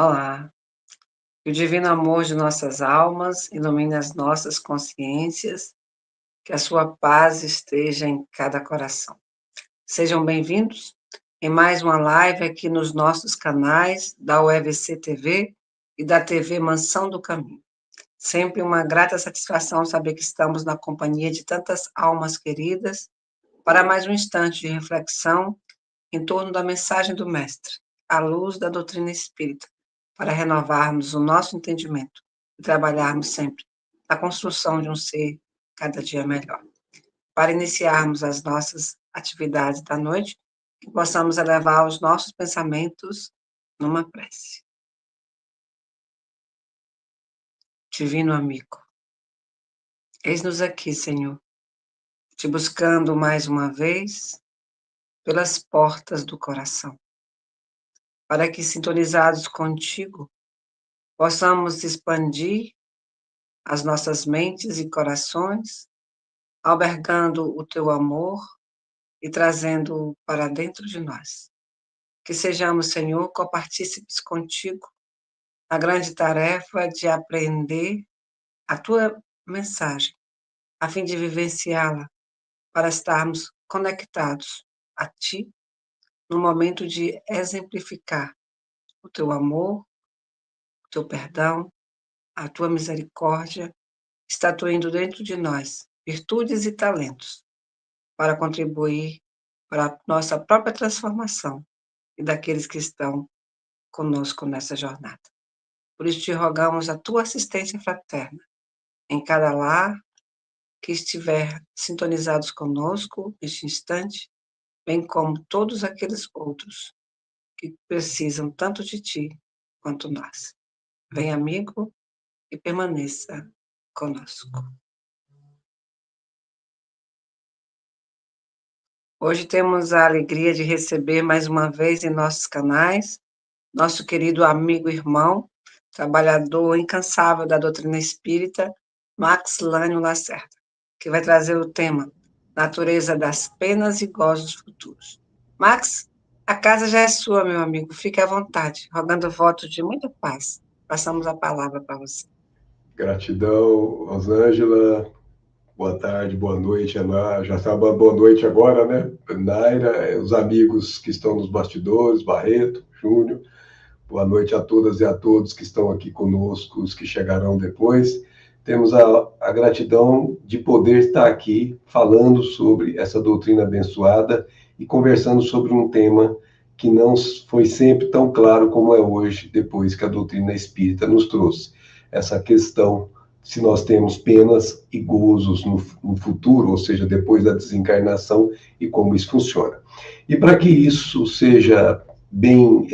Olá, que o divino amor de nossas almas ilumine as nossas consciências, que a sua paz esteja em cada coração. Sejam bem-vindos em mais uma live aqui nos nossos canais da UEVC TV e da TV Mansão do Caminho. Sempre uma grata satisfação saber que estamos na companhia de tantas almas queridas para mais um instante de reflexão em torno da mensagem do Mestre, à luz da doutrina espírita, para renovarmos o nosso entendimento e trabalharmos sempre na construção de um ser cada dia melhor. Para iniciarmos as nossas atividades da noite, que possamos elevar os nossos pensamentos numa prece. Divino amigo, eis-nos aqui, Senhor, te buscando mais uma vez pelas portas do coração, para que, sintonizados contigo, possamos expandir as nossas mentes e corações, albergando o teu amor e trazendo-o para dentro de nós. Que sejamos, Senhor, copartícipes contigo na grande tarefa de aprender a tua mensagem, a fim de vivenciá-la, para estarmos conectados a ti no momento de exemplificar o teu amor, o teu perdão, a tua misericórdia, estatuindo dentro de nós virtudes e talentos para contribuir para a nossa própria transformação e daqueles que estão conosco nessa jornada. Por isso te rogamos a tua assistência fraterna em cada lar que estiver sintonizados conosco neste instante, bem como todos aqueles outros que precisam tanto de ti quanto nós. Vem, amigo, e permaneça conosco. Hoje temos a alegria de receber mais uma vez em nossos canais nosso querido amigo e irmão, trabalhador incansável da doutrina espírita, Max Lânio Lacerda, que vai trazer o tema Natureza das Penas e Gozos Futuros. Max, a casa já é sua, meu amigo, fique à vontade, rogando voto de muita paz. Passamos a palavra para você. Gratidão, Rosângela. Boa tarde, boa noite, Ana. Já está boa noite agora, né? Naira, os amigos que estão nos bastidores, Barreto, Júnior. Boa noite a todas e a todos que estão aqui conosco, os que chegarão depois. Temos a gratidão de poder estar aqui falando sobre essa doutrina abençoada e conversando sobre um tema que não foi sempre tão claro como é hoje, depois que a doutrina espírita nos trouxe. Essa questão se nós temos penas e gozos no futuro, ou seja, depois da desencarnação, e como isso funciona. E para que isso seja bem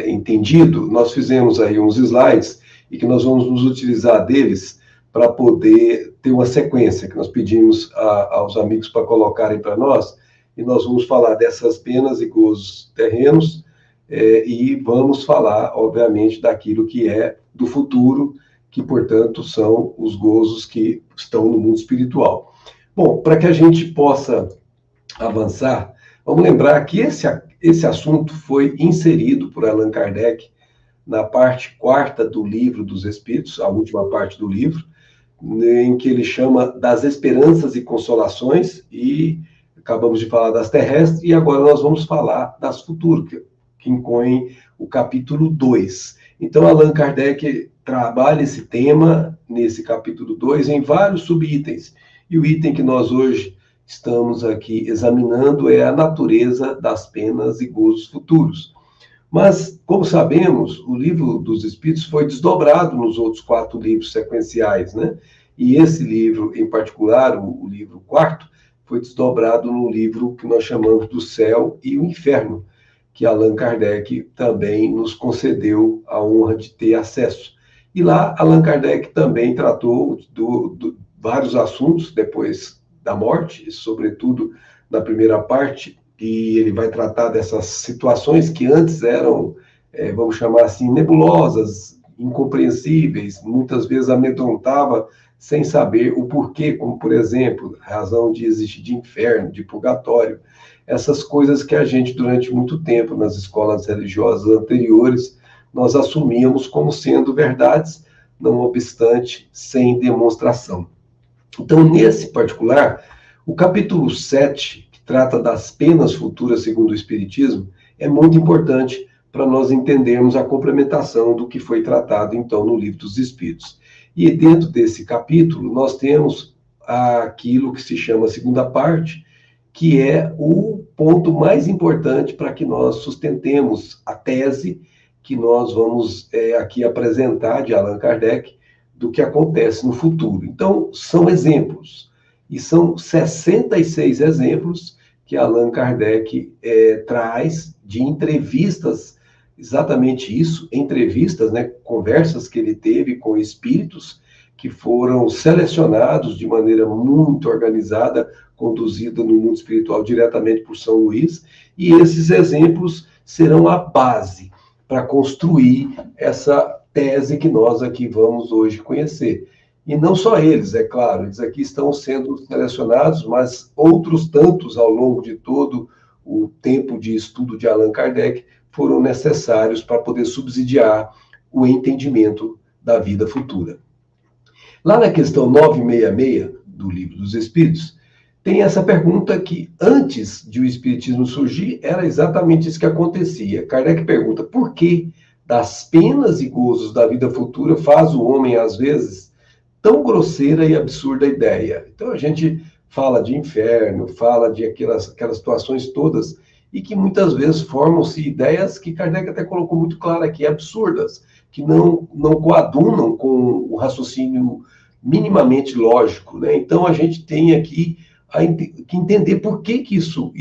entendido, nós fizemos aí uns slides e que nós vamos nos utilizar deles para poder ter uma sequência que nós pedimos aos amigos para colocarem para nós, e nós vamos falar dessas penas e gozos terrenos e vamos falar, obviamente, daquilo que é do futuro, que, portanto, são os gozos que estão no mundo espiritual. Bom, para que a gente possa avançar, vamos lembrar que esse assunto foi inserido por Allan Kardec na parte 4ª do Livro dos Espíritos, a última parte do livro, em que ele chama das esperanças e consolações, e acabamos de falar das terrestres, e agora nós vamos falar das futuras, que incluem o capítulo 2. Então, Allan Kardec trabalha esse tema, nesse capítulo 2, em vários subitens. E o item que nós hoje estamos aqui examinando é a natureza das penas e gozos futuros. Mas, como sabemos, o Livro dos Espíritos foi desdobrado nos outros 4 livros sequenciais, né? E esse livro, em particular, o livro 4º, foi desdobrado no livro que nós chamamos do Céu e o Inferno, que Allan Kardec também nos concedeu a honra de ter acesso. E lá, Allan Kardec também tratou de vários assuntos depois da morte, sobretudo na primeira parte, e ele vai tratar dessas situações que antes eram, vamos chamar assim, nebulosas, incompreensíveis, muitas vezes amedrontava sem saber o porquê, como, por exemplo, a razão de existir de inferno, de purgatório, essas coisas que a gente, durante muito tempo, nas escolas religiosas anteriores, nós assumíamos como sendo verdades, não obstante, sem demonstração. Então, nesse particular, o capítulo 7, que trata das penas futuras segundo o Espiritismo, é muito importante para nós entendermos a complementação do que foi tratado, então, no Livro dos Espíritos. E dentro desse capítulo, nós temos aquilo que se chama a segunda parte, que é o ponto mais importante para que nós sustentemos a tese que nós vamos aqui apresentar de Allan Kardec do que acontece no futuro. Então, são exemplos, e são 66 exemplos que Allan Kardec traz de entrevistas, exatamente isso, entrevistas, né, conversas que ele teve com espíritos que foram selecionados de maneira muito organizada, conduzida no mundo espiritual diretamente por São Luís, e esses exemplos serão a base para construir essa tese que nós aqui vamos hoje conhecer. E não só eles, é claro, eles aqui estão sendo selecionados, mas outros tantos ao longo de todo o tempo de estudo de Allan Kardec foram necessários para poder subsidiar o entendimento da vida futura. Lá na questão 966 do Livro dos Espíritos, tem essa pergunta que, antes de o Espiritismo surgir, era exatamente isso que acontecia. Kardec pergunta, por que das penas e gozos da vida futura faz o homem, às vezes, tão grosseira e absurda ideia? Então, a gente fala de inferno, fala de aquelas situações todas, e que muitas vezes formam-se ideias que Kardec até colocou muito claro aqui, absurdas, que não coadunam com o raciocínio minimamente lógico, né? Então, a gente tem aqui que entender por que isso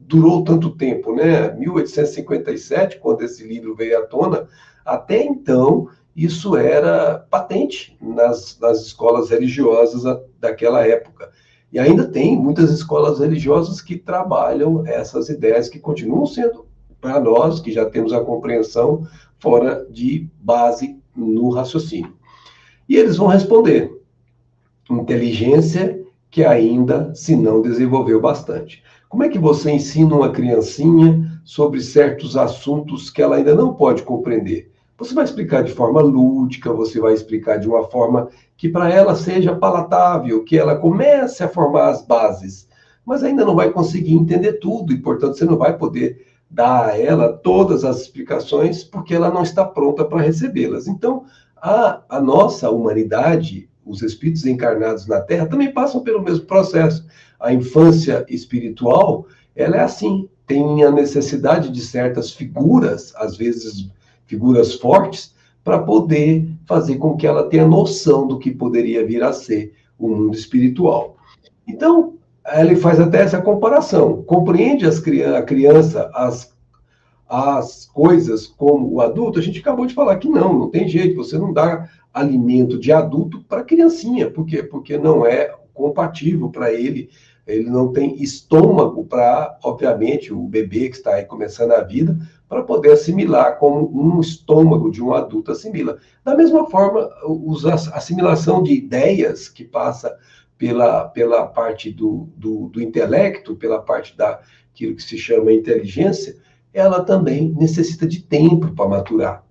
durou tanto tempo, né? 1857, quando esse livro veio à tona, até então isso era patente nas escolas religiosas daquela época. E ainda tem muitas escolas religiosas que trabalham essas ideias que continuam sendo, para nós, que já temos a compreensão, fora de base no raciocínio. E eles vão responder, inteligência que ainda se não desenvolveu bastante. Como é que você ensina uma criancinha sobre certos assuntos que ela ainda não pode compreender? Você vai explicar de forma lúdica, você vai explicar de uma forma que para ela seja palatável, que ela comece a formar as bases, mas ainda não vai conseguir entender tudo e, portanto, você não vai poder dar a ela todas as explicações porque ela não está pronta para recebê-las. Então, a nossa humanidade, os espíritos encarnados na Terra também passam pelo mesmo processo. A infância espiritual, ela é assim, tem a necessidade de certas figuras, às vezes figuras fortes, para poder fazer com que ela tenha noção do que poderia vir a ser o mundo espiritual. Então, ele faz até essa comparação. Compreende a criança as coisas como o adulto? A gente acabou de falar que não tem jeito, você não dá alimento de adulto para criancinha. Por quê? Porque não é compatível para ele não tem estômago para, obviamente, o bebê que está aí começando a vida, para poder assimilar como um estômago de um adulto assimila. Da mesma forma, a assimilação de ideias que passa pela parte do intelecto, pela parte daquilo que se chama inteligência, ela também necessita de tempo para maturar.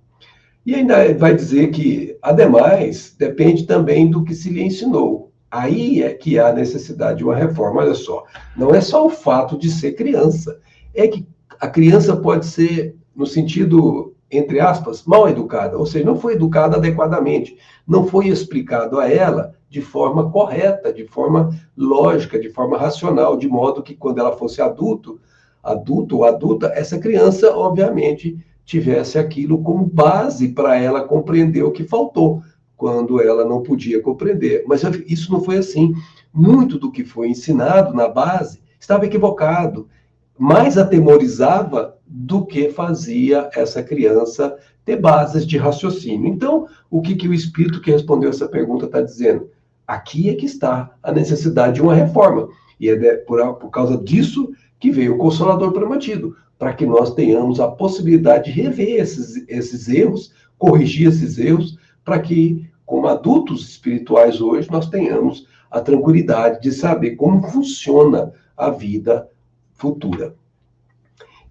E ainda vai dizer que, ademais, depende também do que se lhe ensinou. Aí é que há necessidade de uma reforma. Olha só, não é só o fato de ser criança, é que a criança pode ser, no sentido, entre aspas, mal educada, ou seja, não foi educada adequadamente, não foi explicado a ela de forma correta, de forma lógica, de forma racional, de modo que quando ela fosse adulto ou adulta, essa criança, obviamente, tivesse aquilo como base para ela compreender o que faltou, quando ela não podia compreender. Mas isso não foi assim. Muito do que foi ensinado na base estava equivocado, mais atemorizava do que fazia essa criança ter bases de raciocínio. Então, o que o espírito que respondeu essa pergunta está dizendo? Aqui é que está a necessidade de uma reforma. E é por causa disso que veio o Consolador Prometido, para que nós tenhamos a possibilidade de rever esses erros, corrigir esses erros, para que, como adultos espirituais hoje, nós tenhamos a tranquilidade de saber como funciona a vida futura.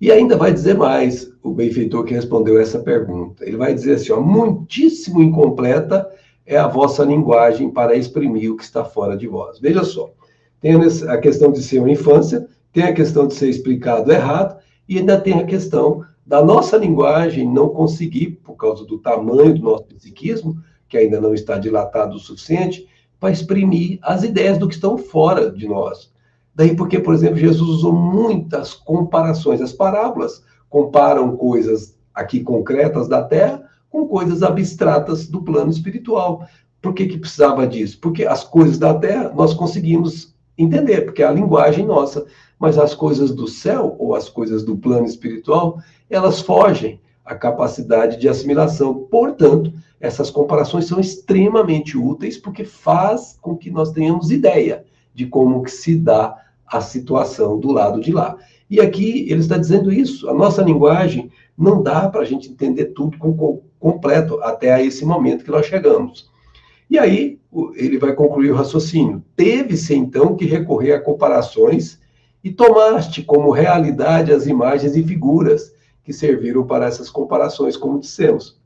E ainda vai dizer mais, o benfeitor que respondeu essa pergunta. Ele vai dizer assim, ó, muitíssimo incompleta é a vossa linguagem para exprimir o que está fora de vós. Veja só, tem a questão de ser uma infância, tem a questão de ser explicado errado, e ainda tem a questão da nossa linguagem não conseguir, por causa do tamanho do nosso psiquismo, que ainda não está dilatado o suficiente, para exprimir as ideias do que estão fora de nós. Daí porque, por exemplo, Jesus usou muitas comparações. As parábolas comparam coisas aqui concretas da terra com coisas abstratas do plano espiritual. Por que precisava disso? Porque as coisas da terra nós conseguimos entender, porque é a linguagem nossa, mas as coisas do céu ou as coisas do plano espiritual, elas fogem à capacidade de assimilação. Portanto, essas comparações são extremamente úteis porque faz com que nós tenhamos ideia de como que se dá a situação do lado de lá. E aqui ele está dizendo isso, a nossa linguagem não dá para a gente entender tudo completo até a esse momento que nós chegamos. E aí ele vai concluir o raciocínio. Teve-se então que recorrer a comparações e tomaste como realidade as imagens e figuras que serviram para essas comparações, como dissemos.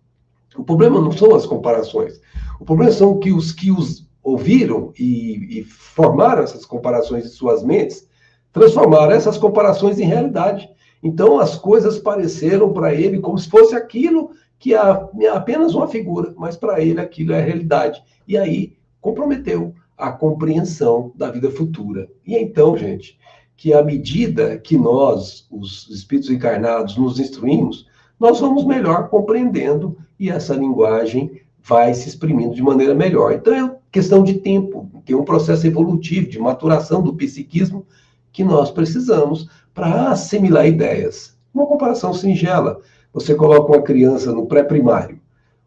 O problema não são as comparações. O problema são que os ouviram e formaram essas comparações em suas mentes, transformaram essas comparações em realidade. Então as coisas pareceram para ele como se fosse aquilo que é apenas uma figura, mas para ele aquilo é a realidade. E aí comprometeu a compreensão da vida futura. E então, gente, que à medida que nós, os espíritos encarnados, nos instruímos, nós vamos melhor compreendendo e essa linguagem vai se exprimindo de maneira melhor. Então é questão de tempo, tem um processo evolutivo de maturação do psiquismo que nós precisamos para assimilar ideias. Uma comparação singela. Você coloca uma criança no pré-primário.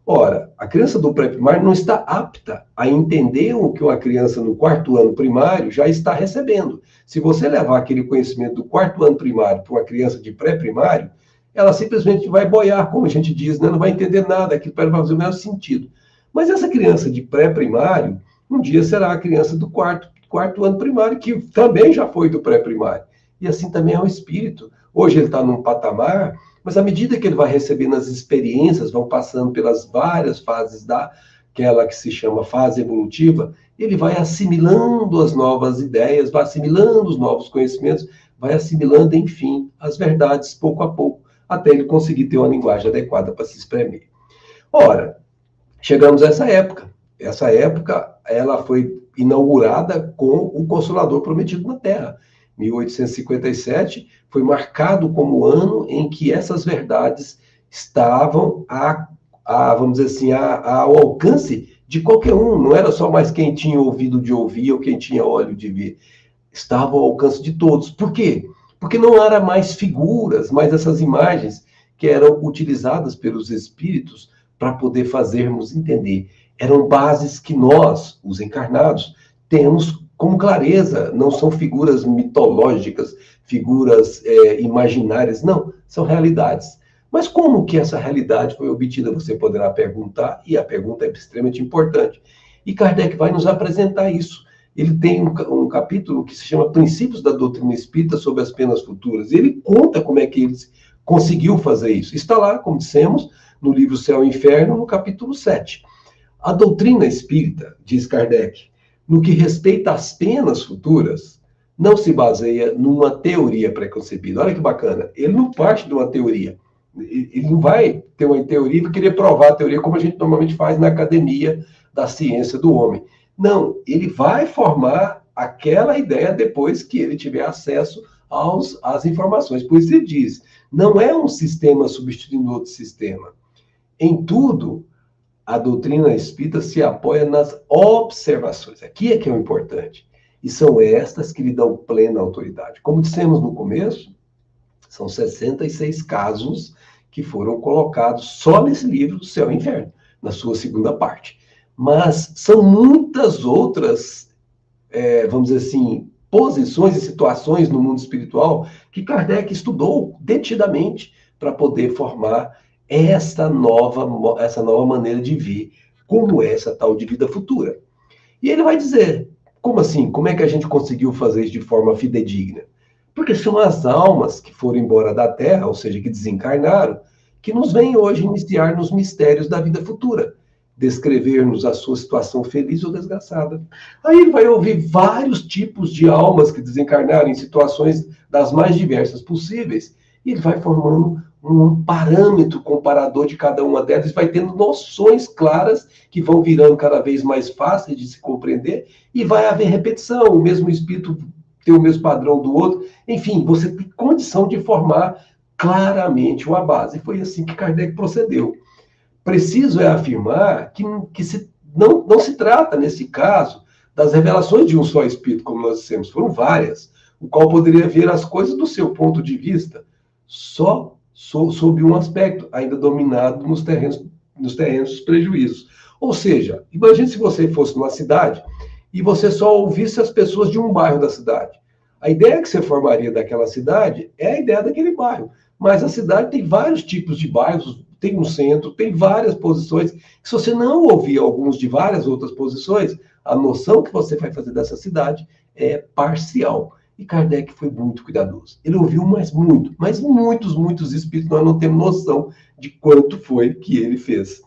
Ora, a criança do pré-primário não está apta a entender o que uma criança no quarto ano primário já está recebendo. Se você levar aquele conhecimento do quarto ano primário para uma criança de pré-primário, ela simplesmente vai boiar, como a gente diz, né? Não vai entender nada, aquilo para ela fazer o mesmo sentido. Mas essa criança de pré-primário, um dia será a criança do quarto ano primário, que também já foi do pré-primário. E assim também é o espírito. Hoje ele está num patamar, mas à medida que ele vai recebendo as experiências, vão passando pelas várias fases daquela que se chama fase evolutiva, ele vai assimilando as novas ideias, vai assimilando os novos conhecimentos, vai assimilando, enfim, as verdades pouco a pouco, até ele conseguir ter uma linguagem adequada para se exprimir. Ora, chegamos a essa época. Essa época, ela foi inaugurada com o Consolador Prometido na Terra. 1857 foi marcado como o ano em que essas verdades estavam vamos dizer assim, ao alcance de qualquer um. Não era só mais quem tinha ouvido de ouvir ou quem tinha olho de ver. Estava ao alcance de todos. Por quê? Porque não era mais figuras, mas essas imagens que eram utilizadas pelos espíritos para poder fazermos entender. Eram bases que nós, os encarnados, temos com clareza. Não são figuras mitológicas, figuras imaginárias, não, são realidades. Mas como que essa realidade foi obtida? Você poderá perguntar, e a pergunta é extremamente importante. E Kardec vai nos apresentar isso. Ele tem um capítulo que se chama Princípios da Doutrina Espírita sobre as Penas Futuras. E ele conta como é que ele conseguiu fazer isso. Está lá, como dissemos, no livro Céu e Inferno, no capítulo 7. A doutrina espírita, diz Kardec, no que respeita às penas futuras, não se baseia numa teoria preconcebida. Olha que bacana. Ele não parte de uma teoria. Ele não vai ter uma teoria e querer provar a teoria como a gente normalmente faz na academia da ciência do homem. Não, ele vai formar aquela ideia depois que ele tiver acesso às informações. Por isso ele diz, não é um sistema substituindo outro sistema. Em tudo, a doutrina espírita se apoia nas observações. Aqui é que é o importante. E são estas que lhe dão plena autoridade. Como dissemos no começo, são 66 casos que foram colocados só nesse livro do Céu e Inferno, na sua segunda parte. Mas são muitas outras, vamos dizer assim, posições e situações no mundo espiritual que Kardec estudou detidamente para poder formar essa nova maneira de ver como é essa tal de vida futura. E ele vai dizer, como assim? Como é que a gente conseguiu fazer isso de forma fidedigna? Porque são as almas que foram embora da Terra, ou seja, que desencarnaram, que nos vêm hoje iniciar nos mistérios da vida futura, descrever-nos a sua situação feliz ou desgraçada. Aí ele vai ouvir vários tipos de almas que desencarnaram em situações das mais diversas possíveis, e ele vai formando um parâmetro comparador de cada uma delas, vai tendo noções claras que vão virando cada vez mais fáceis de se compreender, e vai haver repetição, o mesmo espírito ter o mesmo padrão do outro, enfim, você tem condição de formar claramente uma base. E foi assim que Kardec procedeu. Preciso é afirmar não se trata, nesse caso, das revelações de um só espírito, como nós dissemos, foram várias, o qual poderia ver as coisas do seu ponto de vista, só sob um aspecto, ainda dominado nos terrenos dos prejuízos. Ou seja, imagine se você fosse numa cidade e você só ouvisse as pessoas de um bairro da cidade. A ideia que você formaria daquela cidade é a ideia daquele bairro. Mas a cidade tem vários tipos de bairros, tem um centro, tem várias posições. Se você não ouvir alguns de várias outras posições, a noção que você vai fazer dessa cidade é parcial. E Kardec foi muito cuidadoso. Ele ouviu mas muitos espíritos, nós não temos noção de quanto foi que ele fez.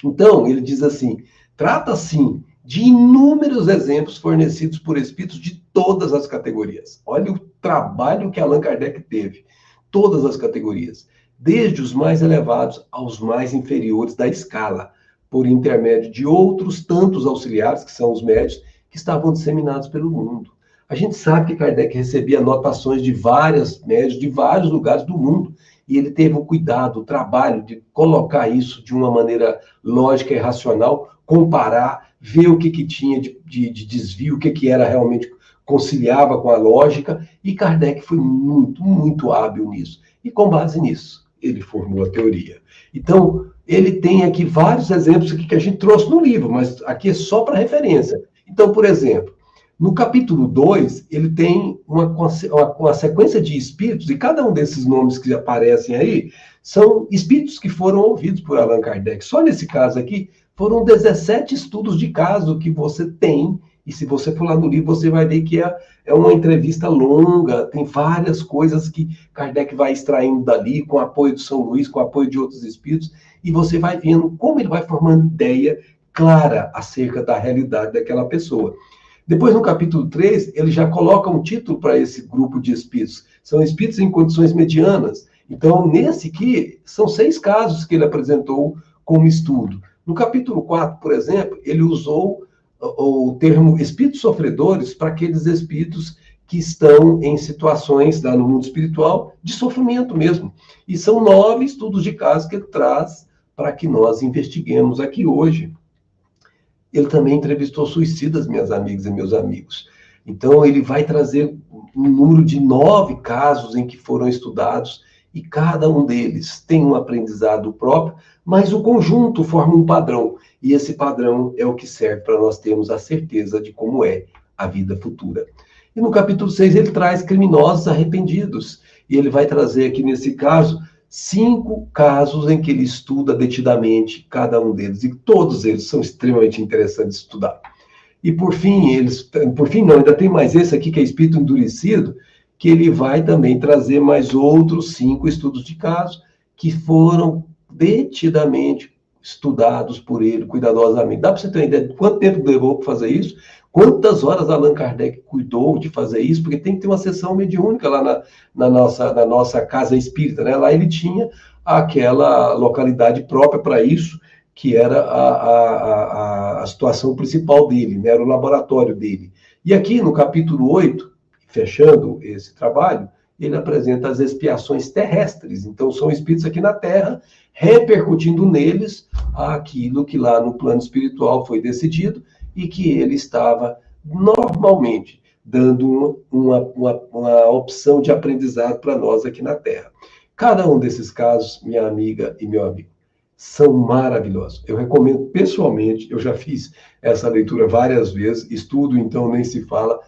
Então, ele diz assim, trata assim de inúmeros exemplos fornecidos por espíritos de todas as categorias. Olha o trabalho que Allan Kardec teve. Todas as categorias, desde os mais elevados aos mais inferiores da escala, por intermédio de outros tantos auxiliares, que são os médios, que estavam disseminados pelo mundo. A gente sabe que Kardec recebia anotações de vários médios, de vários lugares do mundo, e ele teve o cuidado, o trabalho de colocar isso de uma maneira lógica e racional, comparar, ver o que tinha de desvio, o que era realmente conciliava com a lógica, e Kardec foi muito hábil nisso. E com base nisso, ele formou a teoria. Então, ele tem aqui vários exemplos aqui que a gente trouxe no livro, mas aqui é só para referência. Então, por exemplo, no capítulo 2, ele tem uma sequência de espíritos, e cada um desses nomes que aparecem aí são espíritos que foram ouvidos por Allan Kardec. Só nesse caso aqui, foram 17 estudos de caso que você tem, e se você for lá no livro, você vai ver que é uma entrevista longa, tem várias coisas que Kardec vai extraindo dali, com o apoio do São Luís, com o apoio de outros espíritos, e você vai vendo como ele vai formando ideia clara acerca da realidade daquela pessoa. Depois, no capítulo 3, ele já coloca um título para esse grupo de espíritos. São espíritos em condições medianas. Então, nesse aqui, são 6 casos que ele apresentou como estudo. No capítulo 4, por exemplo, ele usou o termo espíritos sofredores para aqueles espíritos que estão em situações lá no mundo espiritual de sofrimento mesmo. E são 9 estudos de casos que ele traz para que nós investiguemos aqui hoje. Ele também entrevistou suicidas, minhas amigas e meus amigos. Então, ele vai trazer um número de 9 casos em que foram estudados, e cada um deles tem um aprendizado próprio, mas o conjunto forma um padrão, e esse padrão é o que serve para nós termos a certeza de como é a vida futura. E no capítulo 6 ele traz criminosos arrependidos, e ele vai trazer aqui nesse caso 5 casos em que ele estuda detidamente cada um deles, e todos eles são extremamente interessantes de estudar. E por fim, ainda tem mais esse aqui, que é espírito endurecido, que ele vai também trazer mais outros 5 estudos de caso, que foram detidamente estudados por ele, cuidadosamente. Dá para você ter uma ideia de quanto tempo levou para fazer isso? Quantas horas Allan Kardec cuidou de fazer isso? Porque tem que ter uma sessão mediúnica lá na nossa casa espírita, né? Lá ele tinha aquela localidade própria para isso, que era a situação principal dele, né? Era o laboratório dele. E aqui no capítulo 8, fechando esse trabalho, ele apresenta as expiações terrestres. Então, são espíritos aqui na Terra, repercutindo neles aquilo que lá no plano espiritual foi decidido, e que ele estava normalmente dando uma opção de aprendizado para nós aqui na Terra. Cada um desses casos, minha amiga e meu amigo, são maravilhosos. Eu recomendo pessoalmente, eu já fiz essa leitura várias vezes, estudo, então nem se fala,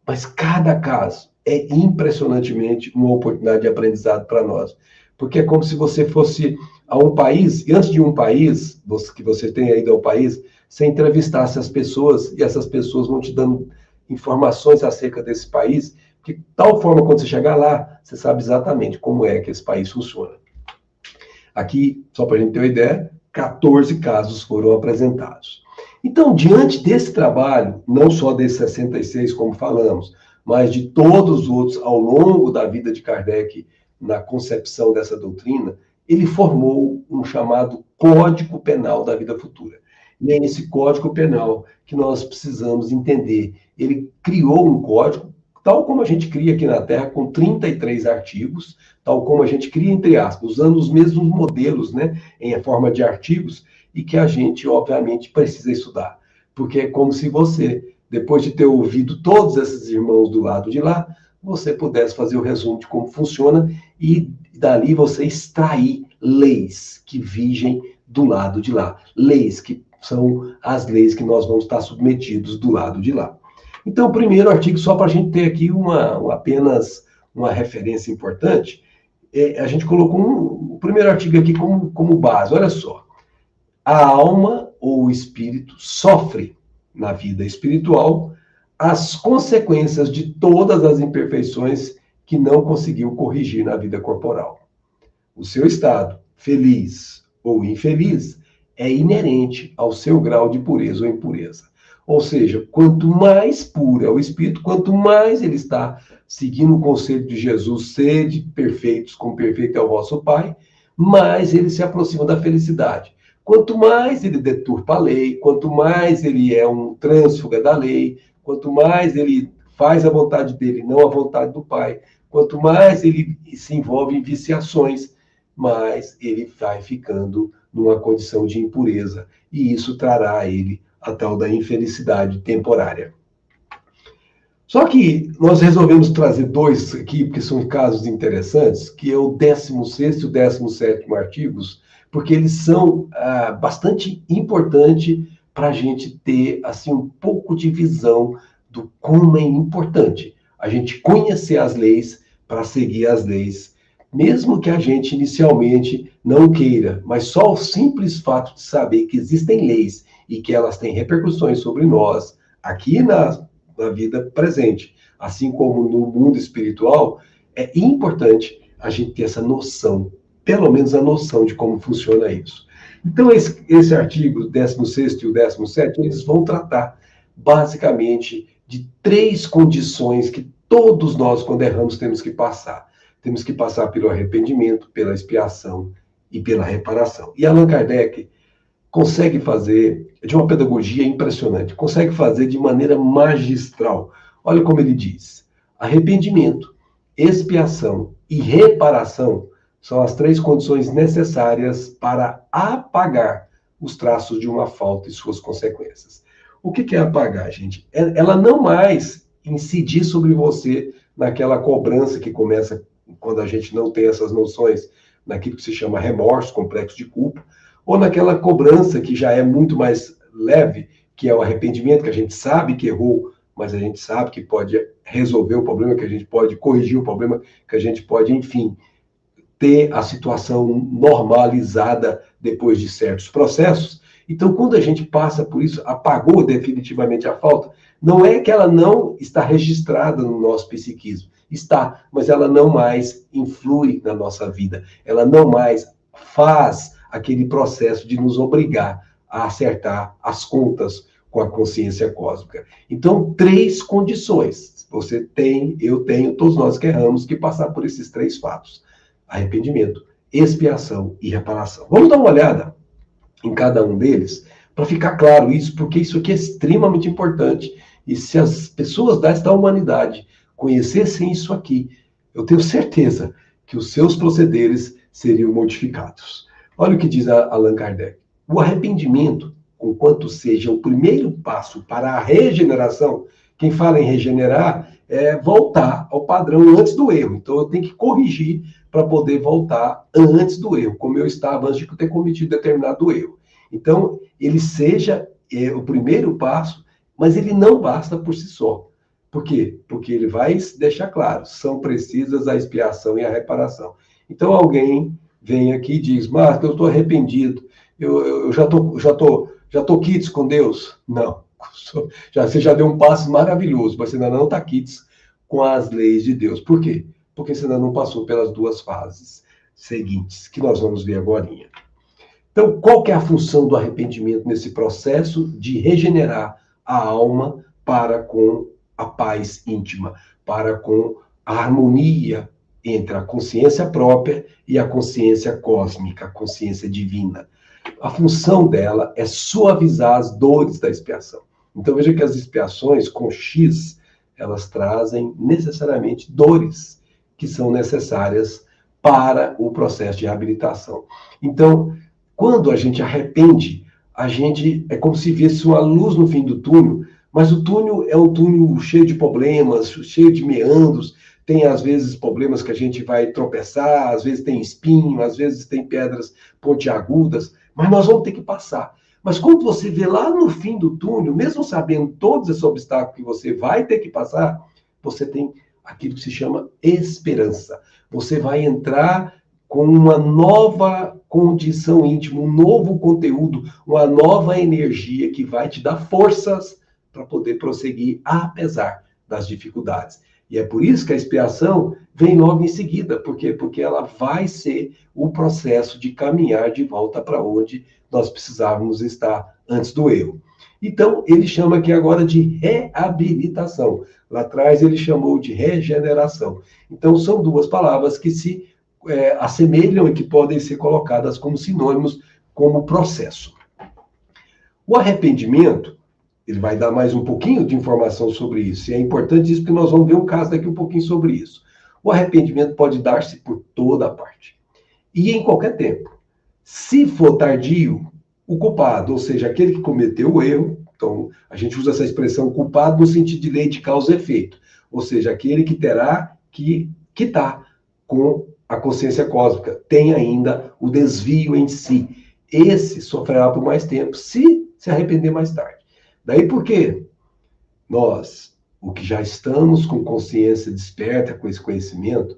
mas cada caso é impressionantemente uma oportunidade de aprendizado para nós. Porque é como se você fosse a um país, e antes de um país, que você tem ido ao país, você entrevistasse as pessoas, e essas pessoas vão te dando informações acerca desse país, De tal forma, quando você chegar lá, você sabe exatamente como é que esse país funciona. Aqui, só para a gente ter uma ideia, 14 casos foram apresentados. Então, diante desse trabalho, não só desses 66, como falamos, mas de todos os outros ao longo da vida de Kardec, na concepção dessa doutrina, ele formou um chamado Código Penal da Vida Futura. E é esse Código Penal que nós precisamos entender. Ele criou um código, tal como a gente cria aqui na Terra, com 33 artigos, tal como a gente cria, entre aspas, usando os mesmos modelos, né, em forma de artigos, e que a gente, obviamente, precisa estudar. Porque é como se você, depois de ter ouvido todos esses irmãos do lado de lá, você pudesse fazer o resumo de como funciona e dali você extrair leis que vigem do lado de lá. Leis que são as leis que nós vamos estar submetidos do lado de lá. Então, o primeiro artigo, só para a gente ter aqui apenas uma referência importante, a gente colocou o primeiro artigo aqui como base. Olha só. A alma ou o espírito sofre na vida espiritual as consequências de todas as imperfeições que não conseguiu corrigir na vida corporal. O seu estado, feliz ou infeliz, é inerente ao seu grau de pureza ou impureza. Ou seja, quanto mais puro é o espírito, quanto mais ele está seguindo o conselho de Jesus, sede perfeitos, como perfeito é o vosso Pai, mais ele se aproxima da felicidade. Quanto mais ele deturpa a lei, quanto mais ele é um trânsfuga da lei, quanto mais ele faz a vontade dele, não a vontade do Pai, quanto mais ele se envolve em viciações, mais ele vai ficando numa condição de impureza. E isso trará a ele a tal da infelicidade temporária. Só que nós resolvemos trazer dois aqui, porque são casos interessantes, que é o 16º e o 17º artigos, porque eles são bastante importantes para a gente ter assim, um pouco de visão do como é importante a gente conhecer as leis para seguir as leis, mesmo que a gente inicialmente não queira, mas só o simples fato de saber que existem leis e que elas têm repercussões sobre nós, aqui na vida presente, assim como no mundo espiritual, é importante a gente ter essa noção, pelo menos a noção de como funciona isso. Então, esse artigo, 16º e o 17º, eles vão tratar, basicamente, de 3 condições que todos nós, quando erramos, temos que passar. Temos que passar pelo arrependimento, pela expiação e pela reparação. E Allan Kardec consegue fazer de uma pedagogia impressionante, consegue fazer de maneira magistral. Olha como ele diz: arrependimento, expiação e reparação são as 3 condições necessárias para apagar os traços de uma falta e suas consequências. O que é apagar, gente? Ela não mais incidir sobre você naquela cobrança que começa quando a gente não tem essas noções, naquilo que se chama remorso, complexo de culpa, ou naquela cobrança que já é muito mais leve, que é o arrependimento, que a gente sabe que errou, mas a gente sabe que pode resolver o problema, que a gente pode corrigir o problema, que a gente pode, enfim, ter a situação normalizada depois de certos processos. Então, quando a gente passa por isso, apagou definitivamente a falta, não é que ela não está registrada no nosso psiquismo, está, mas ela não mais influi na nossa vida, ela não mais faz aquele processo de nos obrigar a acertar as contas com a consciência cósmica. Então, 3 condições. Você tem, eu tenho, todos nós que erramos, que passar por esses 3 fatos: arrependimento, expiação e reparação. Vamos dar uma olhada em cada um deles, para ficar claro isso, porque isso aqui é extremamente importante. E se as pessoas desta humanidade conhecessem isso aqui, eu tenho certeza que os seus procederes seriam modificados. Olha o que diz Allan Kardec. O arrependimento, conquanto seja o primeiro passo para a regeneração, quem fala em regenerar é voltar ao padrão antes do erro. Então eu tenho que corrigir para poder voltar antes do erro, como eu estava antes de ter cometido determinado erro. Então, ele seja o primeiro passo, mas ele não basta por si só. Por quê? Porque ele vai deixar claro, são precisas a expiação e a reparação. Então, alguém vem aqui e diz: Marcos, eu estou arrependido, eu já tô quites com Deus. Não, você já deu um passo maravilhoso, mas você ainda não está quites com as leis de Deus. Por quê? Porque senão não passou pelas duas fases seguintes, que nós vamos ver agora. Então, qual que é a função do arrependimento nesse processo de regenerar a alma para com a paz íntima, para com a harmonia entre a consciência própria e a consciência cósmica, a consciência divina? A função dela é suavizar as dores da expiação. Então, veja que as expiações com X, elas trazem necessariamente dores que são necessárias para o processo de reabilitação. Então, quando a gente arrepende, a gente é como se visse uma luz no fim do túnel, mas o túnel é um túnel cheio de problemas, cheio de meandros, tem às vezes problemas que a gente vai tropeçar, às vezes tem espinho, às vezes tem pedras pontiagudas, mas nós vamos ter que passar. Mas quando você vê lá no fim do túnel, mesmo sabendo todos esses obstáculos que você vai ter que passar, você tem aquilo que se chama esperança. Você vai entrar com uma nova condição íntima, um novo conteúdo, uma nova energia que vai te dar forças para poder prosseguir apesar das dificuldades. E é por isso que a expiação vem logo em seguida. Por quê? Porque ela vai ser o processo de caminhar de volta para onde nós precisávamos estar antes do erro. Então, ele chama aqui agora de reabilitação. Lá atrás ele chamou de regeneração. Então, são duas palavras que se assemelham e que podem ser colocadas como sinônimos, como processo. O arrependimento, ele vai dar mais um pouquinho de informação sobre isso, e é importante isso porque nós vamos ver um caso daqui um pouquinho sobre isso. O arrependimento pode dar-se por toda a parte, e em qualquer tempo. Se for tardio, o culpado, ou seja, aquele que cometeu o erro, então a gente usa essa expressão culpado no sentido de lei de causa e efeito, ou seja, aquele que terá que quitar com a consciência cósmica, tem ainda o desvio em si. Esse sofrerá por mais tempo, se arrepender mais tarde. Daí por quê? Nós, o que já estamos com consciência desperta, com esse conhecimento,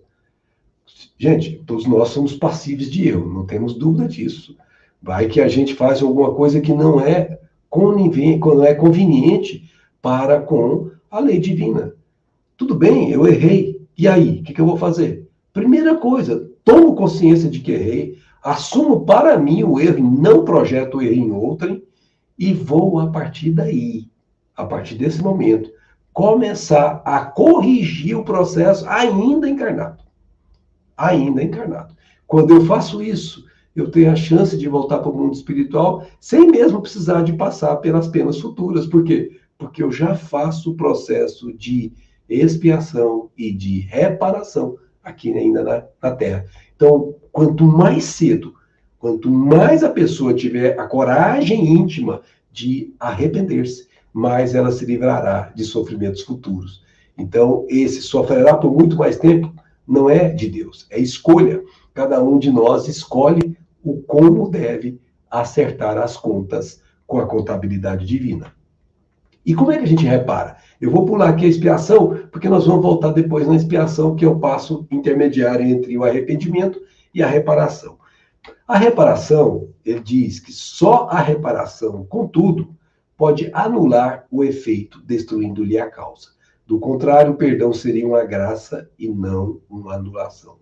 gente, todos nós somos passíveis de erro, não temos dúvida disso. Vai que a gente faz alguma coisa que não é conveniente para com a lei divina. Tudo bem, eu errei. E aí, o que eu vou fazer? Primeira coisa, tomo consciência de que errei, assumo para mim o erro e não projeto o erro em outrem, e vou, a partir daí, a partir desse momento, começar a corrigir o processo ainda encarnado. Ainda encarnado. Quando eu faço isso, eu tenho a chance de voltar para o mundo espiritual sem mesmo precisar de passar pelas penas futuras. Por quê? Porque eu já faço o processo de expiação e de reparação aqui ainda na Terra. Então, quanto mais cedo, quanto mais a pessoa tiver a coragem íntima de arrepender-se, mais ela se livrará de sofrimentos futuros. Então, esse sofrerá por muito mais tempo não é de Deus, é escolha. Cada um de nós escolhe o como deve acertar as contas com a contabilidade divina. E como é que a gente repara? Eu vou pular aqui a expiação, porque nós vamos voltar depois na expiação, que é o passo intermediário entre o arrependimento e a reparação. A reparação, ele diz que só a reparação, contudo, pode anular o efeito, destruindo-lhe a causa. Do contrário, o perdão seria uma graça e não uma anulação.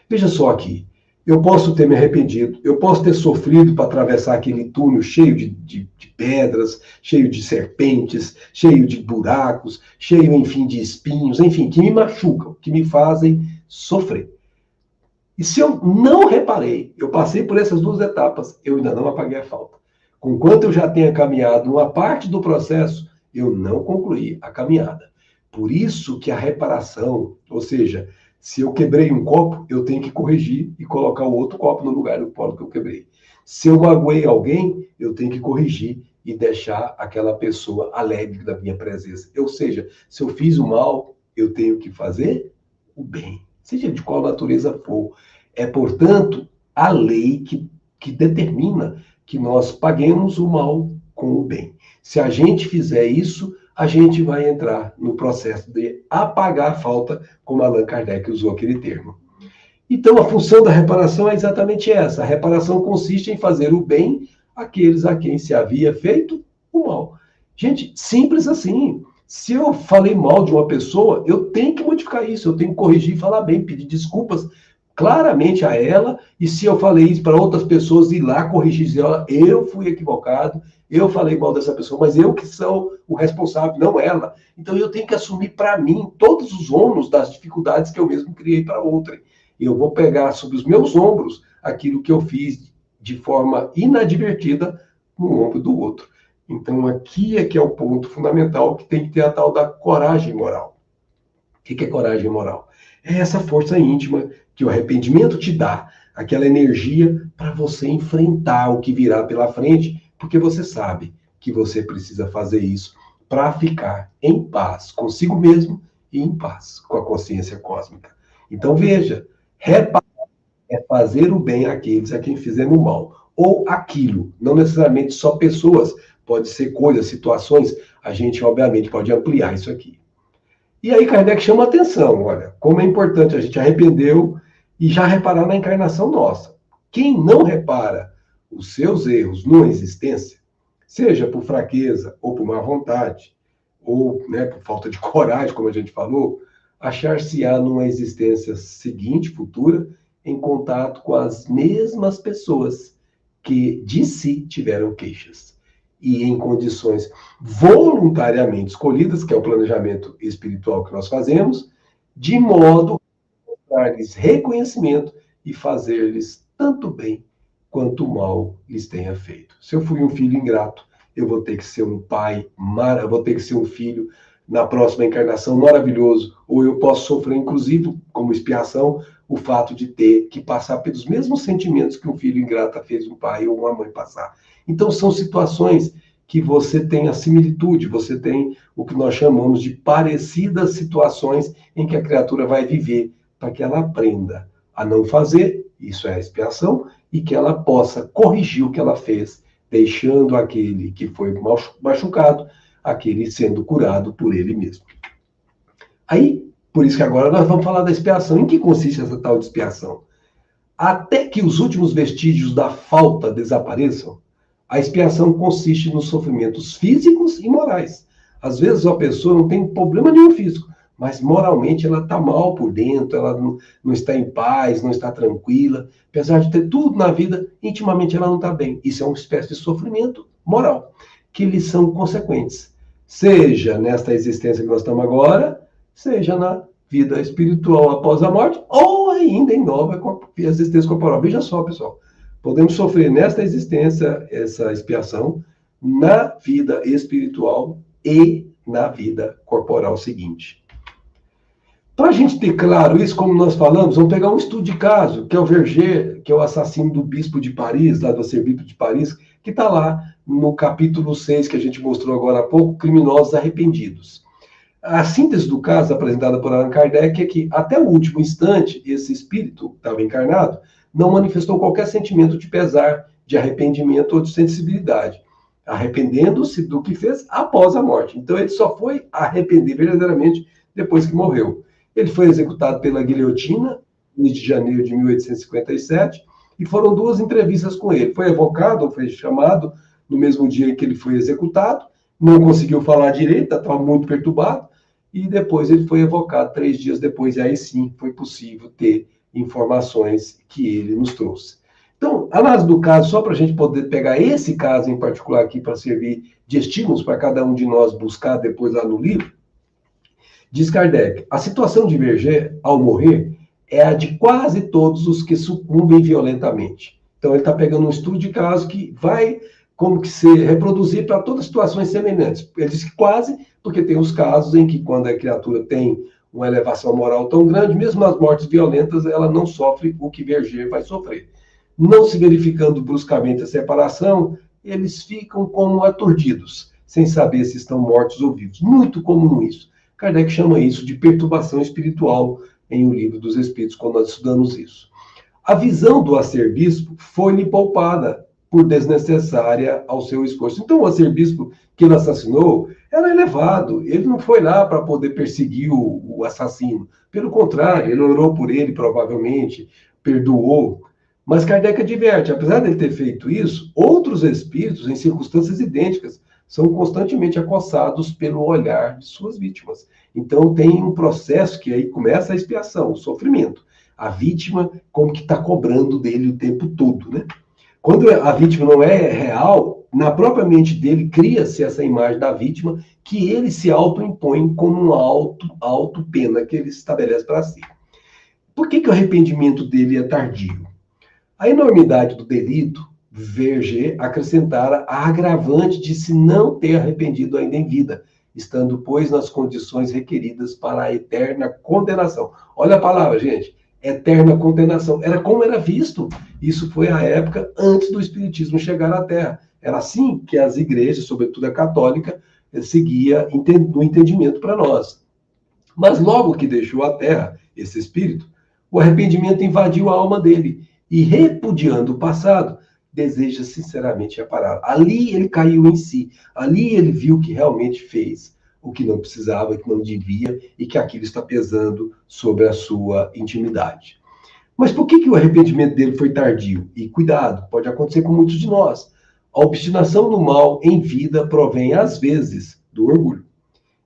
Veja só aqui, eu posso ter me arrependido, eu posso ter sofrido para atravessar aquele túnel cheio de pedras, cheio de serpentes, cheio de buracos, cheio, enfim, de espinhos, enfim, que me machucam, que me fazem sofrer. E se eu não reparei, eu passei por essas duas etapas, eu ainda não apaguei a falta. Conquanto eu já tenha caminhado uma parte do processo, eu não concluí a caminhada. Por isso que a reparação, ou seja, se eu quebrei um copo, eu tenho que corrigir e colocar o outro copo no lugar do copo que eu quebrei. Se eu magoei alguém, eu tenho que corrigir e deixar aquela pessoa alegre da minha presença. Ou seja, se eu fiz o mal, eu tenho que fazer o bem, seja de qual natureza for. É, portanto, a lei que determina que nós paguemos o mal com o bem. Se a gente fizer isso, a gente vai entrar no processo de apagar a falta, como Allan Kardec usou aquele termo. Então, a função da reparação é exatamente essa. A reparação consiste em fazer o bem àqueles a quem se havia feito o mal. Gente, simples assim. Se eu falei mal de uma pessoa, eu tenho que modificar isso, eu tenho que corrigir, falar bem, pedir desculpas claramente a ela, e se eu falei isso para outras pessoas, ir lá corrigir, dizer, ó, eu fui equivocado, eu falei mal dessa pessoa, mas eu que sou o responsável, não ela. Então eu tenho que assumir para mim todos os ônus das dificuldades que eu mesmo criei para outra. Eu vou pegar sobre os meus ombros aquilo que eu fiz de forma inadvertida no ombro do outro. Então aqui é que é o ponto fundamental, que tem que ter a tal da coragem moral. O que é coragem moral? É essa força íntima que o arrependimento te dá, aquela energia para você enfrentar o que virá pela frente, porque você sabe que você precisa fazer isso para ficar em paz consigo mesmo e em paz com a consciência cósmica. Então veja, reparar é fazer o bem àqueles a quem fizemos mal, ou aquilo, não necessariamente só pessoas, pode ser coisas, situações, a gente obviamente pode ampliar isso aqui. E aí Kardec chama a atenção, olha, como é importante a gente arrependeu e já reparar na encarnação nossa. Quem não repara os seus erros numa existência, seja por fraqueza ou por má vontade, ou por falta de coragem, como a gente falou, achar-se-á numa existência seguinte, futura, em contato com as mesmas pessoas que de si tiveram queixas e em condições voluntariamente escolhidas, que é o planejamento espiritual que nós fazemos, de modo a dar-lhes reconhecimento e fazer-lhes tanto bem quanto mal lhes tenha feito. Se eu fui um filho ingrato, eu vou ter que ser um pai, eu vou ter que ser um filho na próxima encarnação maravilhoso, ou eu posso sofrer, inclusive, como expiação, o fato de ter que passar pelos mesmos sentimentos que um filho ingrato fez um pai ou uma mãe passar. Então, são situações que você tem a similitude, você tem o que nós chamamos de parecidas situações em que a criatura vai viver, para que ela aprenda a não fazer, isso é a expiação, e que ela possa corrigir o que ela fez, deixando aquele que foi machucado, aquele sendo curado por ele mesmo. Aí, por isso que agora nós vamos falar da expiação. Em que consiste essa tal de expiação? Até que os últimos vestígios da falta desapareçam, a expiação consiste nos sofrimentos físicos e morais. Às vezes a pessoa não tem problema nenhum físico, mas moralmente ela está mal por dentro, ela não está em paz, não está tranquila. Apesar de ter tudo na vida, intimamente ela não está bem. Isso é uma espécie de sofrimento moral, que lhes são consequentes. Seja nesta existência que nós estamos agora, seja na vida espiritual após a morte, ou ainda em nova existência corporal. Veja só, pessoal. Podemos sofrer nesta existência essa expiação, na vida espiritual e na vida corporal seguinte. Para a gente ter claro isso, como nós falamos, vamos pegar um estudo de caso, que é o Verger, que é o assassino do bispo de Paris, lá do arcebispo de Paris, que está lá no capítulo 6, que a gente mostrou agora há pouco, Criminosos Arrependidos. A síntese do caso, apresentada por Allan Kardec, é que, até o último instante, esse espírito que estava encarnado não manifestou qualquer sentimento de pesar, de arrependimento ou de sensibilidade, arrependendo-se do que fez após a morte. Então, ele só foi arrepender verdadeiramente depois que morreu. Ele foi executado pela guilhotina, no mês de janeiro de 1857, e foram 2 entrevistas com ele. Foi evocado, ou foi chamado, no mesmo dia em que ele foi executado, não conseguiu falar direito, estava muito perturbado, e depois ele foi evocado 3 dias depois, e aí sim foi possível ter informações que ele nos trouxe. Então, análise do caso, só para a gente poder pegar esse caso em particular aqui para servir de estímulos para cada um de nós buscar depois lá no livro, diz Kardec, a situação de Verger, ao morrer, é a de quase todos os que sucumbem violentamente. Então, ele está pegando um estudo de caso que vai como que se reproduzir para todas as situações semelhantes. Ele diz que quase, porque tem os casos em que quando a criatura tem uma elevação moral tão grande, mesmo nas mortes violentas, ela não sofre o que Verger vai sofrer. Não se verificando bruscamente a separação, eles ficam como aturdidos, sem saber se estão mortos ou vivos. Muito comum isso. Kardec chama isso de perturbação espiritual em O Livro dos Espíritos, quando nós estudamos isso. A visão do arcebispo foi-lhe poupada por desnecessária ao seu esforço. Então, o arcebispo que ele assassinou era elevado. Ele não foi lá para poder perseguir o assassino. Pelo contrário, ele orou por ele, provavelmente, perdoou. Mas Kardec adverte, apesar de ele ter feito isso, outros espíritos, em circunstâncias idênticas, são constantemente acossados pelo olhar de suas vítimas. Então tem um processo que aí começa a expiação, o sofrimento. A vítima como que está cobrando dele o tempo todo, né? Quando a vítima não é real, na própria mente dele cria-se essa imagem da vítima que ele se autoimpõe como uma auto-pena que ele estabelece para si. Por que o arrependimento dele é tardio? A enormidade do delito, Verger acrescentara a agravante de se não ter arrependido ainda em vida, estando, pois, nas condições requeridas para a eterna condenação. Olha a palavra, gente. Eterna condenação. Era como era visto. Isso foi a época antes do Espiritismo chegar à Terra. Era assim que as igrejas, sobretudo a católica, seguia no entendimento para nós. Mas logo que deixou a Terra, esse espírito, o arrependimento invadiu a alma dele e, repudiando o passado, deseja sinceramente reparar. Ali ele caiu em si. Ali ele viu que realmente fez o que não precisava, que não devia, e que aquilo está pesando sobre a sua intimidade. Mas por que o arrependimento dele foi tardio? E cuidado, pode acontecer com muitos de nós. A obstinação no mal em vida provém, às vezes, do orgulho,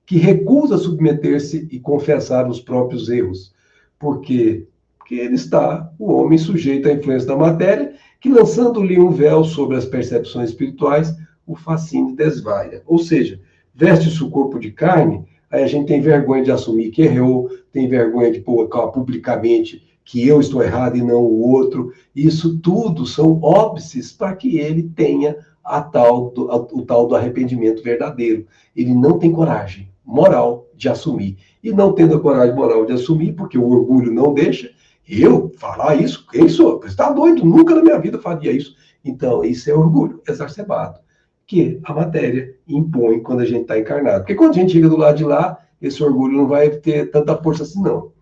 que recusa submeter-se e confessar os próprios erros. Por quê? Porque ele está, o homem, sujeito à influência da matéria, que, lançando-lhe um véu sobre as percepções espirituais, o fascina e desvaia. Ou seja, veste-se o corpo de carne, aí a gente tem vergonha de assumir que errou, tem vergonha de colocar publicamente que eu estou errado e não o outro. Isso tudo são óbices para que ele tenha o tal do arrependimento verdadeiro. Ele não tem coragem moral de assumir. E não tendo a coragem moral de assumir, porque o orgulho não deixa, eu falar isso, quem sou? Você está doido? Nunca na minha vida faria isso. Então, isso é orgulho exacerbado, que a matéria impõe quando a gente está encarnado. Porque quando a gente chega do lado de lá, esse orgulho não vai ter tanta força assim, não.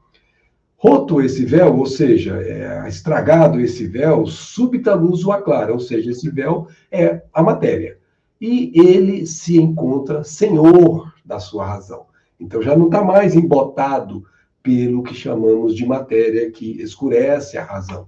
Roto esse véu, ou seja, estragado esse véu, súbita luz o aclara, ou seja, esse véu é a matéria. E ele se encontra senhor da sua razão. Então já não está mais embotado pelo que chamamos de matéria, que escurece a razão.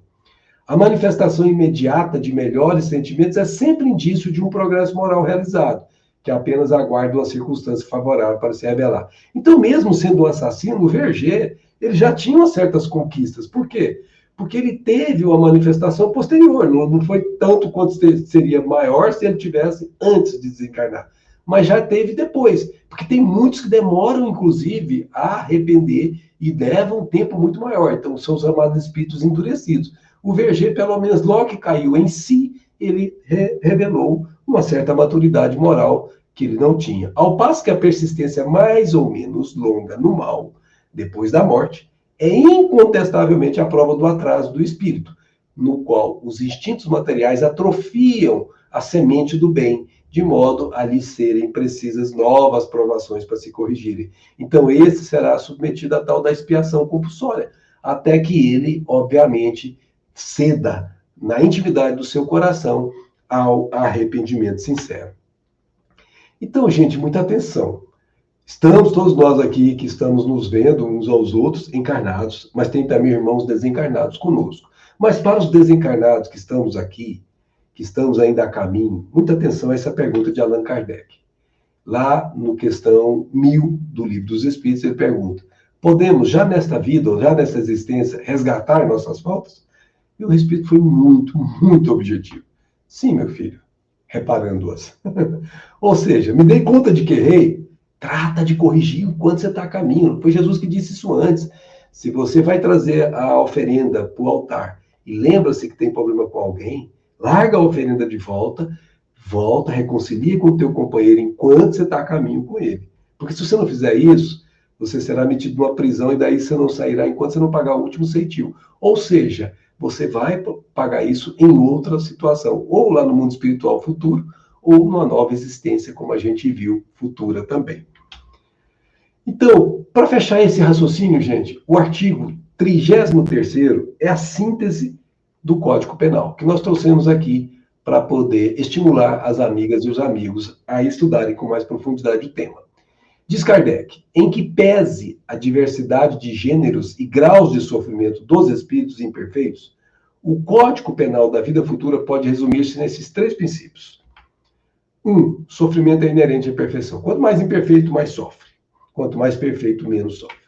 A manifestação imediata de melhores sentimentos é sempre indício de um progresso moral realizado, que apenas aguarda uma circunstância favorável para se revelar. Então, mesmo sendo um assassino, o Verger, ele já tinha certas conquistas. Por quê? Porque ele teve uma manifestação posterior, não foi tanto quanto seria maior se ele tivesse antes de desencarnar. Mas já teve depois, porque tem muitos que demoram, inclusive, a arrepender e levam um tempo muito maior. Então, são os chamados espíritos endurecidos. O Verger, pelo menos, logo que caiu em si, ele revelou uma certa maturidade moral que ele não tinha. Ao passo que a persistência mais ou menos longa no mal, depois da morte, é incontestavelmente a prova do atraso do espírito, no qual os instintos materiais atrofiam a semente do bem, de modo a lhe serem precisas novas provações para se corrigirem. Então, esse será submetido à tal da expiação compulsória, até que ele, obviamente, ceda na intimidade do seu coração ao arrependimento sincero. Então, gente, muita atenção. Estamos todos nós aqui que estamos nos vendo uns aos outros encarnados, mas tem também irmãos desencarnados conosco. Mas para os desencarnados que estamos aqui, que estamos ainda a caminho, muita atenção a essa pergunta de Allan Kardec. Lá no questão 1000 do Livro dos Espíritos, ele pergunta: podemos, já nesta vida, ou já nesta existência, resgatar nossas faltas? E o Espírito foi muito, muito objetivo. Sim, meu filho, reparando-as. Ou seja, me dei conta de que errei, trata de corrigir enquanto você está a caminho. Foi Jesus que disse isso antes. Se você vai trazer a oferenda para o altar e lembra-se que tem problema com alguém, larga a oferenda de volta, reconcilia com o teu companheiro enquanto você está a caminho com ele. Porque se você não fizer isso, você será metido numa prisão e daí você não sairá enquanto você não pagar o último ceitil. Ou seja, você vai pagar isso em outra situação, ou lá no mundo espiritual futuro, ou numa nova existência, como a gente viu, futura também. Então, para fechar esse raciocínio, gente, o artigo 33º é a síntese do Código Penal, que nós trouxemos aqui para poder estimular as amigas e os amigos a estudarem com mais profundidade o tema. Diz Kardec, em que pese a diversidade de gêneros e graus de sofrimento dos espíritos imperfeitos, o Código Penal da vida futura pode resumir-se nesses 3 princípios. Sofrimento é inerente à imperfeição. Quanto mais imperfeito, mais sofre. Quanto mais perfeito, menos sofre.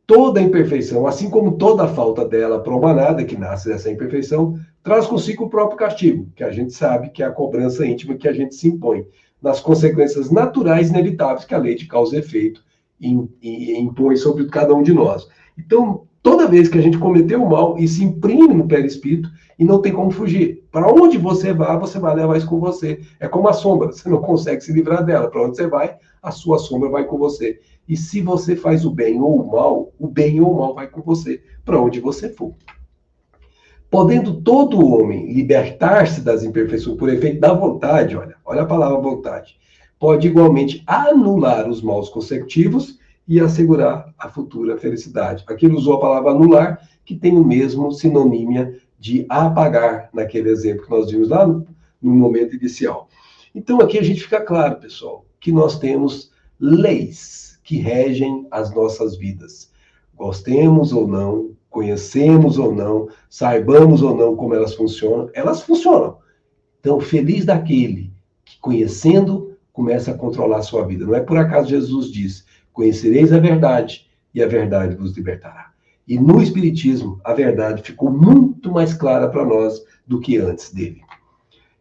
Toda imperfeição, assim como toda falta dela promanada, que nasce dessa imperfeição, traz consigo o próprio castigo, que a gente sabe que é a cobrança íntima que a gente se impõe, nas consequências naturais inevitáveis que a lei de causa e efeito impõe sobre cada um de nós. Então, toda vez que a gente cometeu o mal, isso imprime no perispírito e não tem como fugir. Para onde você vai levar isso com você. É como a sombra, você não consegue se livrar dela. Para onde você vai, a sua sombra vai com você. E se você faz o bem ou o mal vai com você, para onde você for. Podendo todo homem libertar-se das imperfeições por efeito da vontade, olha a palavra vontade, pode igualmente anular os maus consecutivos e assegurar a futura felicidade. Aqui ele usou a palavra anular, que tem o mesmo sinonímia de apagar, naquele exemplo que nós vimos lá no momento inicial. Então aqui a gente fica claro, pessoal, que nós temos leis que regem as nossas vidas. Gostemos ou não, conhecemos ou não, saibamos ou não como elas funcionam. Então, feliz daquele que, conhecendo, começa a controlar a sua vida. Não é por acaso Jesus diz, conhecereis a verdade e a verdade vos libertará. E no Espiritismo, a verdade ficou muito mais clara para nós do que antes dele.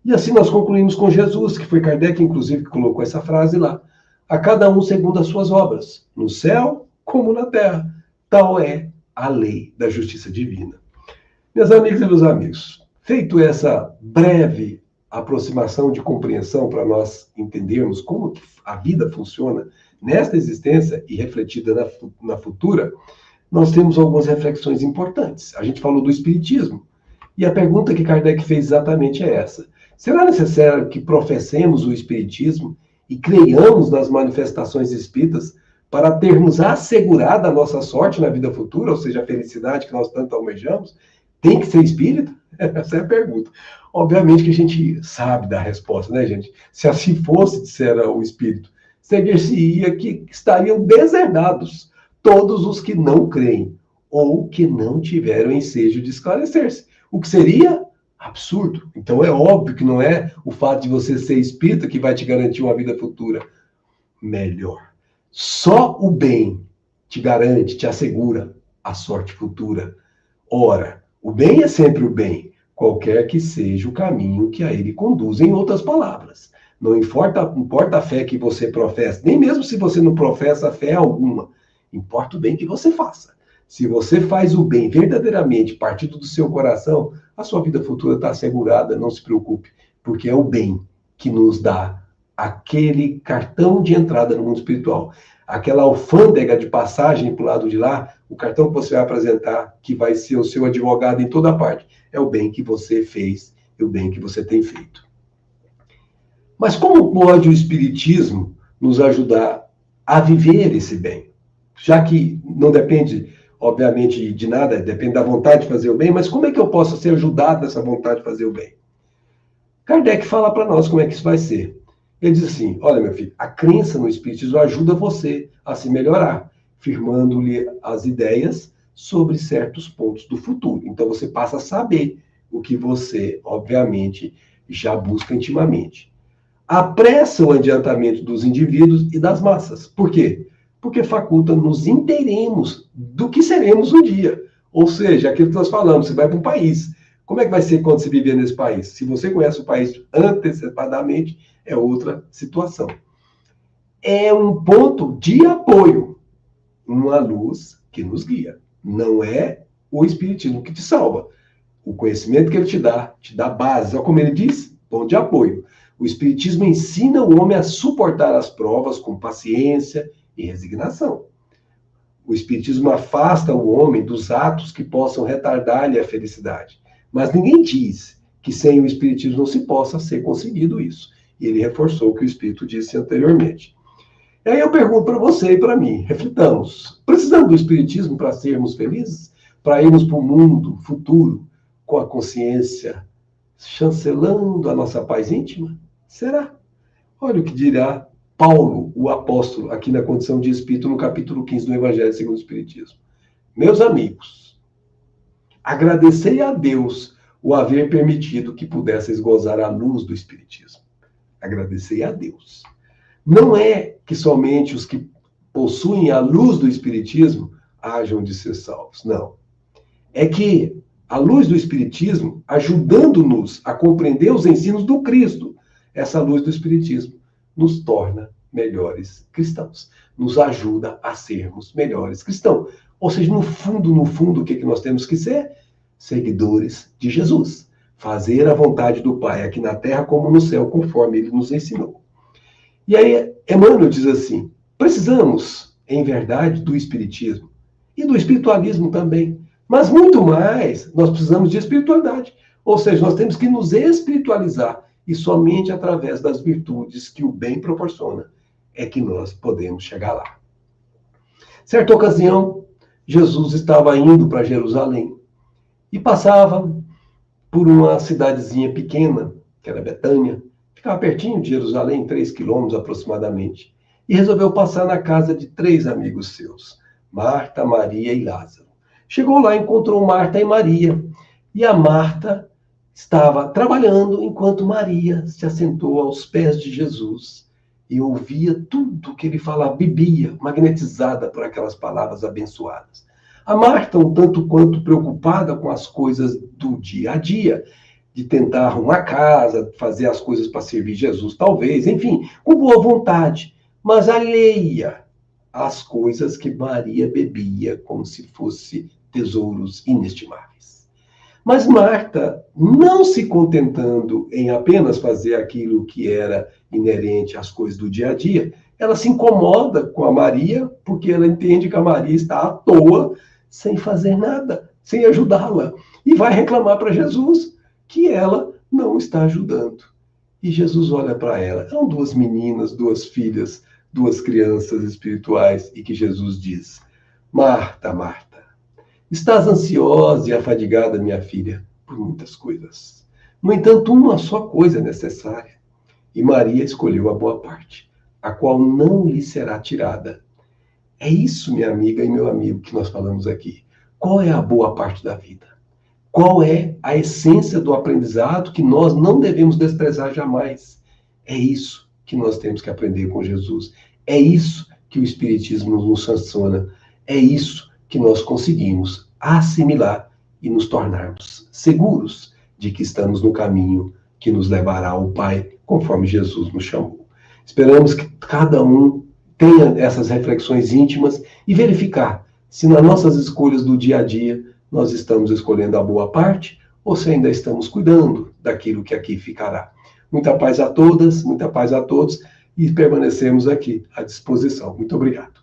E assim nós concluímos com Jesus, que foi Kardec, inclusive, que colocou essa frase lá. A cada um segundo as suas obras, no céu como na terra. Tal é a lei da justiça divina. Meus amigos e meus amigos, feito essa breve aproximação de compreensão para nós entendermos como a vida funciona nesta existência e refletida na futura, nós temos algumas reflexões importantes. A gente falou do Espiritismo, e a pergunta que Kardec fez exatamente é essa. Será necessário que professemos o Espiritismo e creiamos nas manifestações espíritas para termos assegurada a nossa sorte na vida futura, ou seja, a felicidade que nós tanto almejamos? Tem que ser espírita? Essa é a pergunta. Obviamente que a gente sabe da resposta, né, gente? Se assim fosse, dissera o espírito, seguir-se-ia que estariam deserdados todos os que não creem ou que não tiveram ensejo de esclarecer-se. O que seria absurdo. Então é óbvio que não é o fato de você ser espírita que vai te garantir uma vida futura melhor. Só o bem te garante, te assegura a sorte futura. Ora, o bem é sempre o bem, qualquer que seja o caminho que a ele conduz. Em outras palavras, não importa a fé que você professa, nem mesmo se você não professa fé alguma, importa o bem que você faça. Se você faz o bem verdadeiramente, partindo do seu coração, a sua vida futura está assegurada, não se preocupe, porque é o bem que nos dá aquele cartão de entrada no mundo espiritual, aquela alfândega de passagem para o lado de lá, o cartão que você vai apresentar, que vai ser o seu advogado em toda parte, é o bem que você fez e o bem que você tem feito. Mas como pode o Espiritismo nos ajudar a viver esse bem? Já que não depende, obviamente, de nada, depende da vontade de fazer o bem, mas como é que eu posso ser ajudado nessa vontade de fazer o bem? Kardec fala para nós como é que isso vai ser. Ele diz assim, olha meu filho, a crença no Espiritismo ajuda você a se melhorar, firmando-lhe as ideias sobre certos pontos do futuro. Então você passa a saber o que você, obviamente, já busca intimamente. Apressa o adiantamento dos indivíduos e das massas. Por quê? Porque faculta nos inteiremos do que seremos um dia. Ou seja, aquilo que nós falamos, você vai para um país. Como é que vai ser quando você viver nesse país? Se você conhece o país antecipadamente, é outra situação. É um ponto de apoio, uma luz que nos guia. Não é o Espiritismo que te salva. O conhecimento que ele te dá base. Olha como ele diz, ponto de apoio. O Espiritismo ensina o homem a suportar as provas com paciência e resignação. O Espiritismo afasta o homem dos atos que possam retardar-lhe a felicidade. Mas ninguém diz que sem o Espiritismo não se possa ser conseguido isso. E ele reforçou o que o Espírito disse anteriormente. E aí eu pergunto para você e para mim, reflitamos. Precisamos do Espiritismo para sermos felizes? Para irmos para o mundo futuro com a consciência chancelando a nossa paz íntima? Será? Olha o que dirá Paulo, o apóstolo, aqui na Condição de Espírito, no capítulo 15 do Evangelho segundo o Espiritismo. Meus amigos, agradecei a Deus o haver permitido que pudesseis gozar a luz do Espiritismo. Agradecei a Deus. Não é que somente os que possuem a luz do Espiritismo hajam de ser salvos. Não. É que a luz do Espiritismo, ajudando-nos a compreender os ensinos do Cristo, essa luz do Espiritismo nos torna melhores cristãos, nos ajuda a sermos melhores cristãos. Ou seja, no fundo, o que nós temos que ser? Seguidores de Jesus. Fazer a vontade do Pai aqui na terra como no céu, conforme ele nos ensinou. E aí, Emmanuel diz assim: precisamos, em verdade, do Espiritismo e do espiritualismo também. Mas muito mais, nós precisamos de espiritualidade. Ou seja, nós temos que nos espiritualizar e somente através das virtudes que o bem proporciona é que nós podemos chegar lá. Certa ocasião, Jesus estava indo para Jerusalém e passava por uma cidadezinha pequena, que era Betânia, ficava pertinho de Jerusalém, 3 quilômetros aproximadamente, e resolveu passar na casa de 3 amigos seus, Marta, Maria e Lázaro. Chegou lá, encontrou Marta e Maria, e a Marta estava trabalhando enquanto Maria se assentou aos pés de Jesus e ouvia tudo que ele falava, bebia, magnetizada por aquelas palavras abençoadas. A Marta, um tanto quanto preocupada com as coisas do dia a dia, de tentar arrumar casa, fazer as coisas para servir Jesus, talvez, enfim, com boa vontade, mas alheia às coisas que Maria bebia como se fossem tesouros inestimáveis. Mas Marta, não se contentando em apenas fazer aquilo que era inerente às coisas do dia a dia, ela se incomoda com a Maria, porque ela entende que a Maria está à toa, sem fazer nada, sem ajudá-la. E vai reclamar para Jesus que ela não está ajudando. E Jesus olha para ela. Eram 2 meninas, 2 filhas, 2 crianças espirituais, e que Jesus diz: Marta, Marta, estás ansiosa e afadigada, minha filha, por muitas coisas. No entanto, uma só coisa é necessária. E Maria escolheu a boa parte, a qual não lhe será tirada. É isso, minha amiga e meu amigo, que nós falamos aqui. Qual é a boa parte da vida? Qual é a essência do aprendizado que nós não devemos desprezar jamais? É isso que nós temos que aprender com Jesus. É isso que o Espiritismo nos sanciona. É isso que nós conseguimos assimilar e nos tornarmos seguros de que estamos no caminho que nos levará ao Pai, conforme Jesus nos chamou. Esperamos que cada um tenha essas reflexões íntimas e verificar se nas nossas escolhas do dia a dia nós estamos escolhendo a boa parte ou se ainda estamos cuidando daquilo que aqui ficará. Muita paz a todas, muita paz a todos e permanecemos aqui à disposição. Muito obrigado.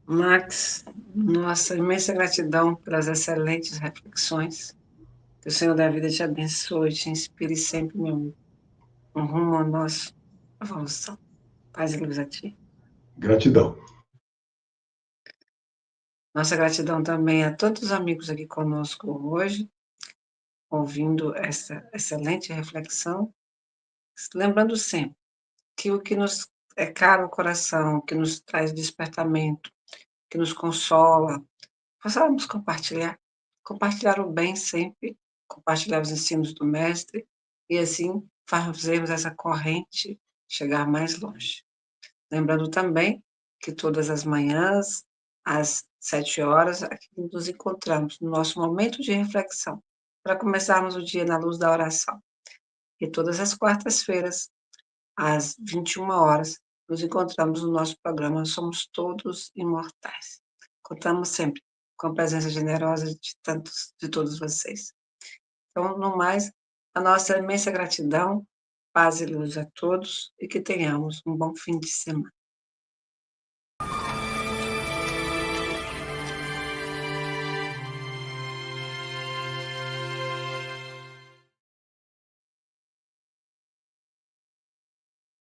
Max, nossa imensa gratidão pelas excelentes reflexões. Que o Senhor da vida te abençoe, te inspire sempre, meu amigo, um rumo à nossa evolução. Paz e luz a ti. Gratidão. Nossa gratidão também a todos os amigos aqui conosco hoje, ouvindo essa excelente reflexão, lembrando sempre que o que nos é caro ao coração, que nos traz despertamento, que nos consola, possamos compartilhar o bem sempre, compartilhar os ensinos do Mestre, e assim fazermos essa corrente chegar mais longe. Lembrando também que todas as manhãs, às 7 horas, aqui nos encontramos no nosso momento de reflexão, para começarmos o dia na luz da oração. E todas as quartas-feiras, às 21 horas, nos encontramos no nosso programa Somos Todos Imortais. Contamos sempre com a presença generosa de todos vocês. Então, no mais, a nossa imensa gratidão, paz e luz a todos e que tenhamos um bom fim de semana.